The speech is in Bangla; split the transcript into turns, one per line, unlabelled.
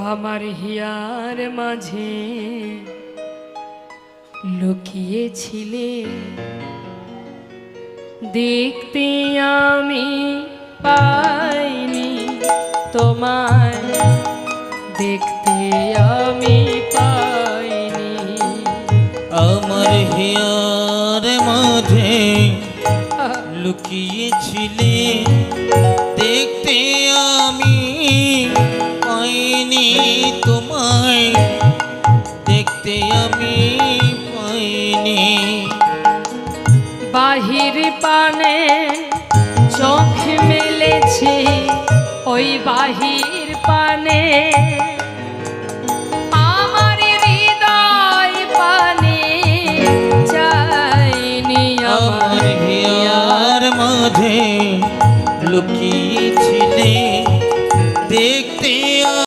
আমার হিয়ার মাঝে লুকিয়েছিলে, দেখতে আমি পাইনি তোমায়, দেখতে আমি পাইনি।
আমার হিয়ার মাঝে লুকিয়েছিলে, দেখতে আমি পাইনি তোমায়, দেখতে আমি পাইনি।
বাহির পানে চোখ মেলেছি, ওই বাহির পানে